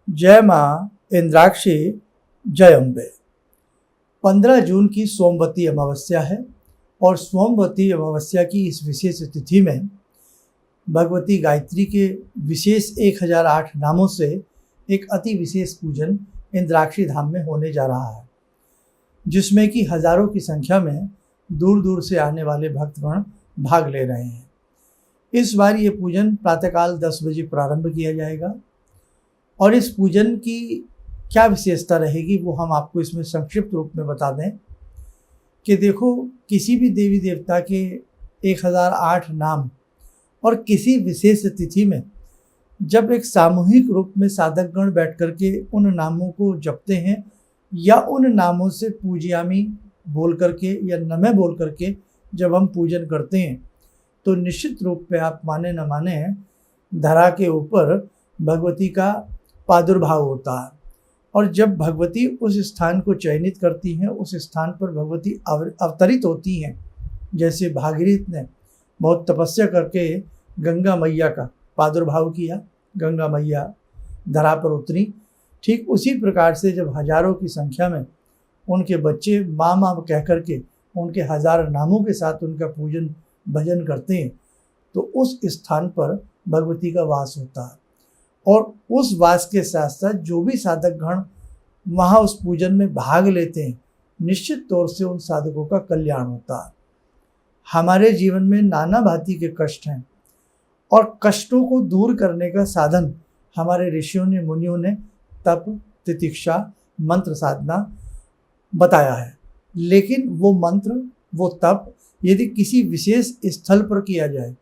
जय माँ इंद्राक्षी, जय अम्बे। 15 जून की सोमवती अमावस्या है और सोमवती अमावस्या की इस विशेष तिथि में भगवती गायत्री के विशेष 1008 नामों से एक अति विशेष पूजन इंद्राक्षी धाम में होने जा रहा है, जिसमें कि हजारों की संख्या में दूर दूर से आने वाले भक्तगण भाग ले रहे हैं। इस बार ये पूजन प्रातःकाल 10 बजे प्रारंभ किया जाएगा और इस पूजन की क्या विशेषता रहेगी वो हम आपको इसमें संक्षिप्त रूप में बता दें कि देखो, किसी भी देवी देवता के 1008 नाम और किसी विशेष तिथि में जब एक सामूहिक रूप में साधकगण बैठ करके उन नामों को जपते हैं या उन नामों से पूजयामी बोल करके या नमः बोल करके जब हम पूजन करते हैं, तो निश्चित रूप पे आप माने न माने धरा के ऊपर भगवती का प्रादुर्भाव होता है। और जब भगवती उस स्थान को चयनित करती हैं, उस स्थान पर भगवती अवतरित होती हैं। जैसे भागीरथ ने बहुत तपस्या करके गंगा मैया का प्रादुर्भाव किया, गंगा मैया धरा पर उतरी, ठीक उसी प्रकार से जब हजारों की संख्या में उनके बच्चे माँ माँ कह करके उनके हजार नामों के साथ उनका पूजन भजन करते हैं, तो उस स्थान पर भगवती का वास होता है। और उस वास के साथ साथ जो भी साधक गण वहाँ उस पूजन में भाग लेते हैं, निश्चित तौर से उन साधकों का कल्याण होता है। हमारे जीवन में नाना भांति के कष्ट हैं और कष्टों को दूर करने का साधन हमारे ऋषियों ने, मुनियों ने तप, तितिक्षा, मंत्र साधना बताया है। लेकिन वो मंत्र, वो तप यदि किसी विशेष स्थल पर किया जाए,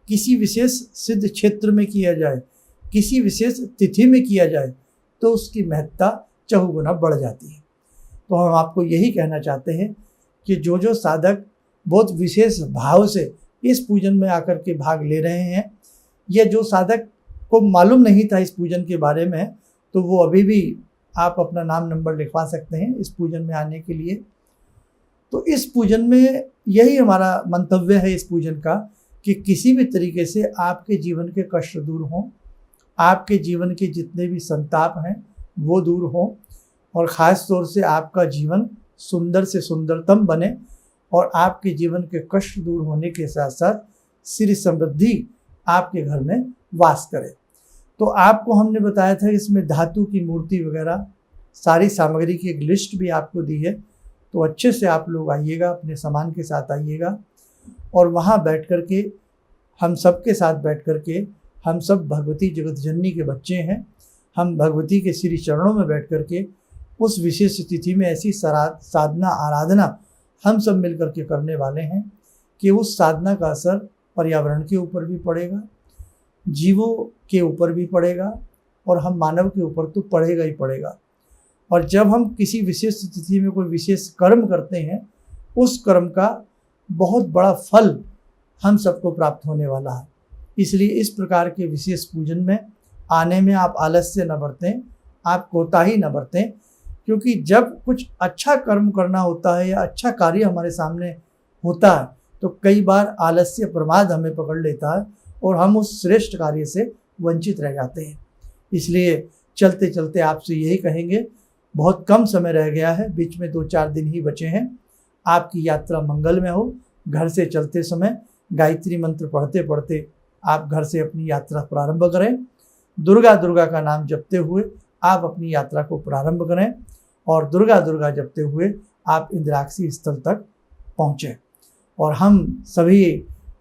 किसी विशेष सिद्ध क्षेत्र में किया जाए, किसी विशेष तिथि में किया जाए, तो उसकी महत्ता चहुगुना बढ़ जाती है। तो हम आपको यही कहना चाहते हैं कि जो साधक बहुत विशेष भाव से इस पूजन में आकर के भाग ले रहे हैं, या जो साधक को मालूम नहीं था इस पूजन के बारे में, तो वो अभी भी आप अपना नाम नंबर लिखवा सकते हैं इस पूजन में आने के लिए। तो इस पूजन में यही हमारा मंतव्य है इस पूजन का कि किसी भी तरीके से आपके जीवन के कष्ट दूर हों, आपके जीवन के जितने भी संताप हैं वो दूर हों, और ख़ास तौर से आपका जीवन सुंदर से सुंदरतम बने और आपके जीवन के कष्ट दूर होने के साथ साथ श्री समृद्धि आपके घर में वास करे। तो आपको हमने बताया था इसमें धातु की मूर्ति वगैरह सारी सामग्री की एक लिस्ट भी आपको दी है। तो अच्छे से आप लोग आइएगा, अपने सामान के साथ आइएगा और वहाँ बैठ कर के हम सब के साथ बैठ कर के, हम सब भगवती जगत जननी के बच्चे हैं, हम भगवती के श्री चरणों में बैठ कर के उस विशेष तिथि में ऐसी साधना आराधना हम सब मिल कर के करने वाले हैं कि उस साधना का असर पर्यावरण के ऊपर भी पड़ेगा, जीवों के ऊपर भी पड़ेगा और हम मानव के ऊपर तो पड़ेगा ही पड़ेगा। और जब हम किसी विशेष तिथि में कोई विशेष कर्म करते हैं, उस कर्म का बहुत बड़ा फल हम सबको प्राप्त होने वाला है। इसलिए इस प्रकार के विशेष पूजन में आने में आप आलस्य न बरतें, आप कोताही न बरतें, क्योंकि जब कुछ अच्छा कर्म करना होता है या अच्छा कार्य हमारे सामने होता है, तो कई बार आलस्य प्रमाद हमें पकड़ लेता है और हम उस श्रेष्ठ कार्य से वंचित रह जाते हैं। इसलिए चलते चलते आपसे यही कहेंगे, बहुत कम समय रह गया है, बीच में 2-4 दिन ही बचे हैं। आपकी यात्रा मंगल में हो। घर से चलते समय गायत्री मंत्र पढ़ते पढ़ते आप घर से अपनी यात्रा प्रारंभ करें। दुर्गा दुर्गा का नाम जपते हुए आप अपनी यात्रा को प्रारंभ करें और दुर्गा दुर्गा जपते हुए आप इंद्राक्षी स्थल तक पहुँचें। और हम सभी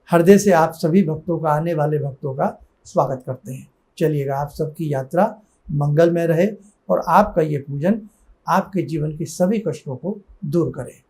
हृदय से आप सभी भक्तों का, आने वाले भक्तों का स्वागत करते हैं। चलिएगा, आप सबकी यात्रा मंगलमय रहे और आपका ये पूजन आपके जीवन के सभी कष्टों को दूर करे।